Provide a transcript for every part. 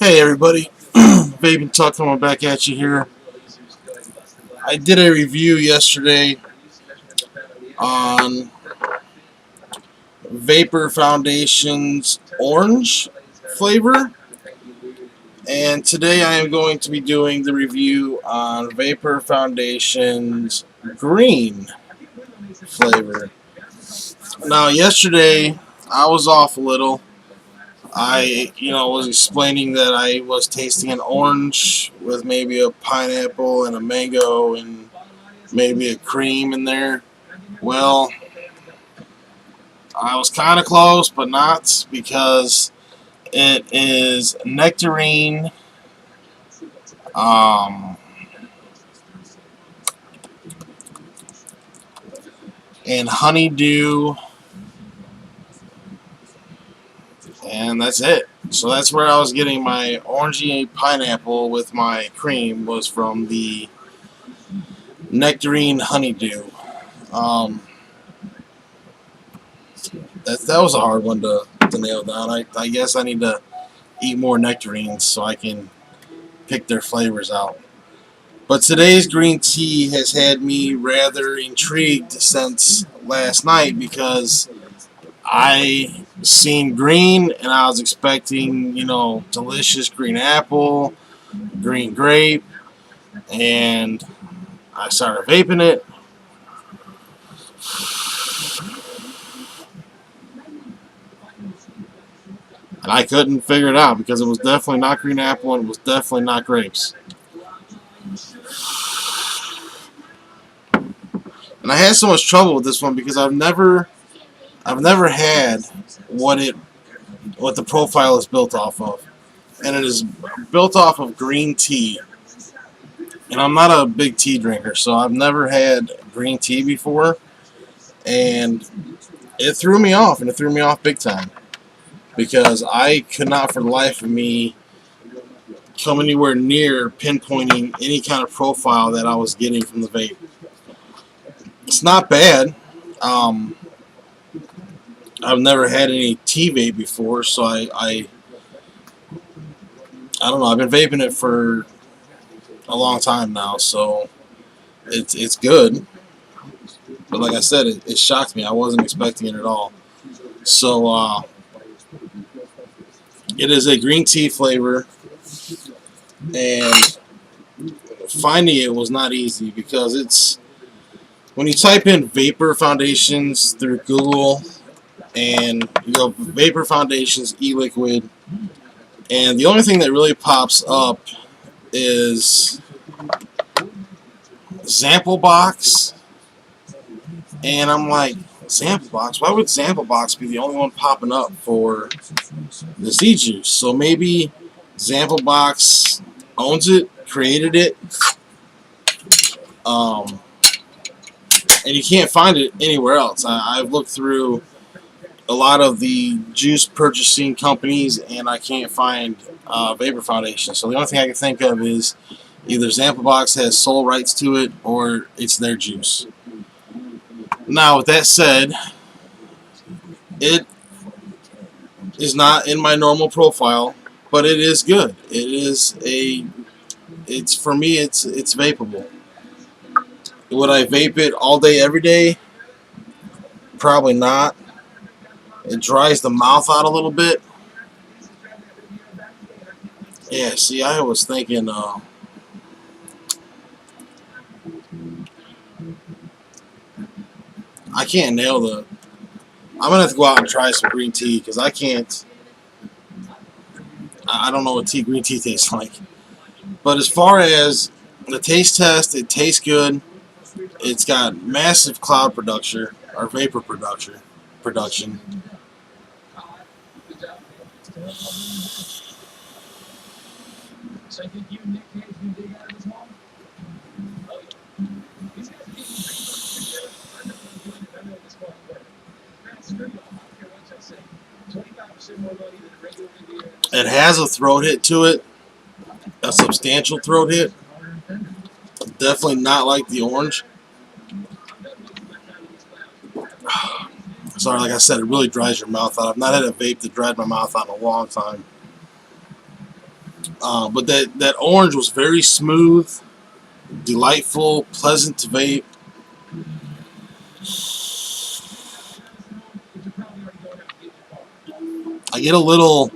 Hey everybody, Vaping Tuck coming back at you here. I did a review yesterday on Vapor Foundation's orange flavor, and today I am going to be doing the review on Vapor Foundation's green flavor. Now, yesterday I was off a little. I was explaining that I was tasting an orange with maybe a pineapple and a mango and maybe a cream in there. Well, I was kind of close, but not, because it is nectarine, um, and honeydew, and that's it. So that's where I was getting my orangey pineapple with my cream, was from the nectarine honeydew. Um, that was a hard one to nail down. I guess I need to eat more nectarines so I can pick their flavors out. But today's green tea has had me rather intrigued since last night, because I seen green and I was expecting, delicious green apple, green grape, and I started vaping it. And I couldn't figure it out, because it was definitely not green apple and it was definitely not grapes. And I had so much trouble with this one because I've never had what the profile is built off of. And it is built off of green tea. And I'm not a big tea drinker, so I've never had green tea before. And it threw me off, and it threw me off big time, because I could not for the life of me come anywhere near pinpointing any kind of profile that I was getting from the vape. It's not bad. I've never had any tea vape before, so I don't know. I've been vaping it for a long time now, so it's good. But like I said, it shocked me. I wasn't expecting it at all. So it is a green tea flavor, and finding it was not easy, because it's, when you type in Vapor Foundations through Google, and you go Vapor Foundations e-liquid, and the only thing that really pops up is Sample Box, and I'm like, Sample Box? Why would Sample Box be the only one popping up for the Z-Juice? So maybe Sample Box owns it, created it, and you can't find it anywhere else. I've looked through a lot of the juice purchasing companies, and I can't find Vapor Foundation. So the only thing I can think of is either Sample Box has sole rights to it, or it's their juice. Now, with that said, it is not in my normal profile, but it is good. It's, for me, it's vapable. Would I vape it all day, every day? Probably not. It dries the mouth out a little bit. Yeah, see, I was thinking, I can't nail the... I'm going to have to go out and try some green tea, because I can't... I don't know what green tea tastes like. But as far as the taste test, it tastes good. It's got massive cloud production, or vapor production. It has a throat hit to it, a substantial throat hit. Definitely not like the orange. Sorry, like I said, it really dries your mouth out. I've not had a vape that dried my mouth out in a long time. But that orange was very smooth, delightful, pleasant to vape. I get a little,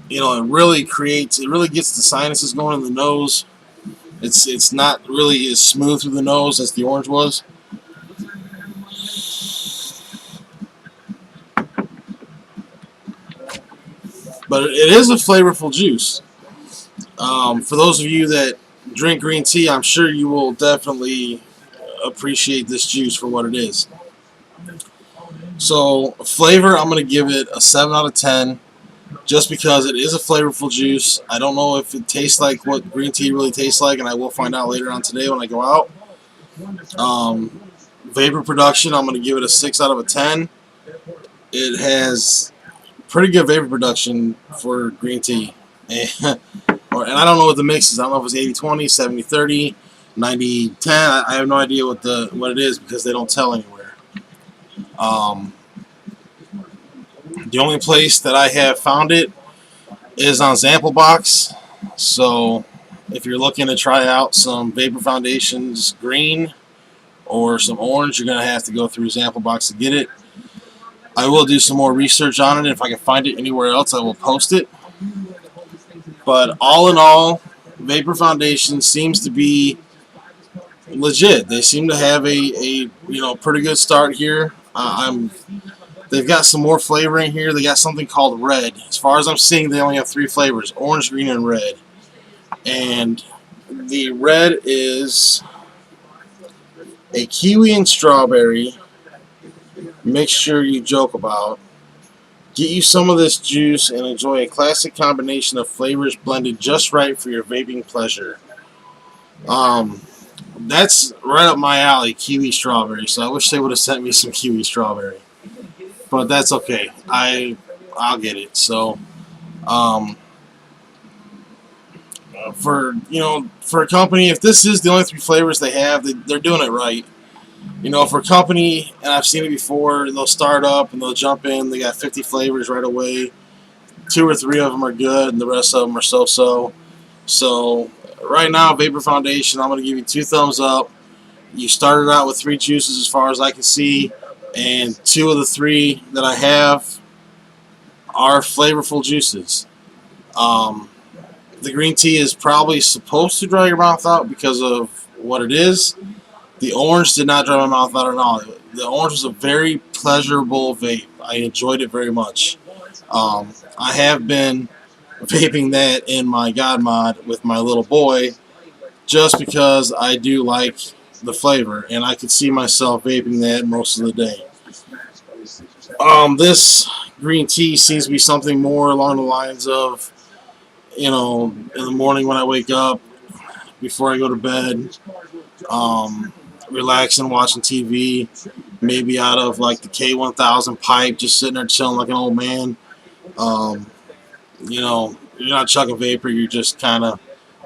it really gets the sinuses going in the nose. It's not really as smooth through the nose as the orange was. But it is a flavorful juice. For those of you that drink green tea, I'm sure you will definitely appreciate this juice for what it is. So, flavor, I'm going to give it a 7 out of 10, just because it is a flavorful juice. I don't know if it tastes like what green tea really tastes like, and I will find out later on today when I go out. Vapor production, I'm going to give it a 6 out of a 10. It has pretty good vapor production for green tea. And I don't know what the mix is. I don't know if it's 80-20, 70-30, 90-10. I have no idea what it is because they don't tell anywhere. The only place that I have found it is on Samplebox. So if you're looking to try out some Vapor Foundations green or some orange, you're going to have to go through Samplebox to get it. I will do some more research on it. If I can find it anywhere else, I will post it. But all in all, Vapor Foundation seems to be legit. They seem to have a pretty good start here. They've got some more flavor in here. They got something called red. As far as I'm seeing, they only have 3 flavors: orange, green, and red. And the red is a kiwi and strawberry mixture you joke about. Get you some of this juice and enjoy a classic combination of flavors blended just right for your vaping pleasure. That's right up my alley, kiwi strawberry. So I wish they would have sent me some kiwi strawberry, but that's okay. I'll get it. So, for a company, if this is the only 3 flavors they have, they're doing it right. For a company, and I've seen it before, they'll start up and they'll jump in. They got 50 flavors right away. 2 or 3 of them are good, and the rest of them are so-so. So right now, Vapor Foundation, I'm going to give you 2 thumbs up. You started out with 3 juices as far as I can see, and 2 of the 3 that I have are flavorful juices. The green tea is probably supposed to dry your mouth out because of what it is. The orange did not dry my mouth out at all. The orange was a very pleasurable vape. I enjoyed it very much. I have been vaping that in my God Mod with my little boy just because I do like the flavor, and I could see myself vaping that most of the day. This green tea seems to be something more along the lines of, in the morning when I wake up, before I go to bed, relaxing, watching TV, maybe out of like the K1000 pipe, just sitting there chilling like an old man. You're not chugging vapor, you're just kind of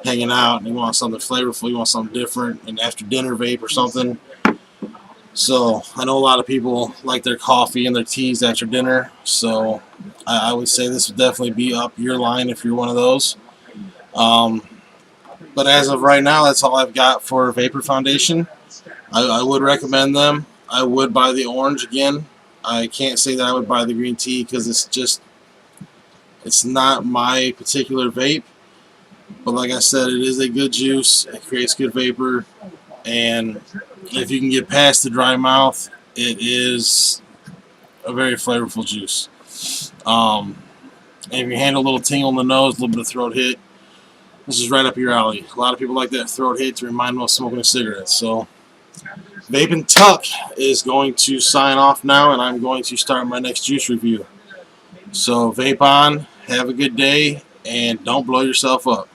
hanging out, and you want something flavorful, you want something different, an after dinner vape or something. So I know a lot of people like their coffee and their teas after dinner, so I would say this would definitely be up your line if you're one of those. But as of right now, that's all I've got for Vapor Foundation. I would recommend them. I would buy the orange again. I can't say that I would buy the green tea because it's not my particular vape. But like I said, it is a good juice. It creates good vapor. And if you can get past the dry mouth, it is a very flavorful juice. And if you handle a little tingle in the nose, a little bit of throat hit, this is right up your alley. A lot of people like that throat hit to remind them of smoking a cigarette. So, Vapin' Tuck is going to sign off now, and I'm going to start my next juice review. So, vape on, have a good day, and don't blow yourself up.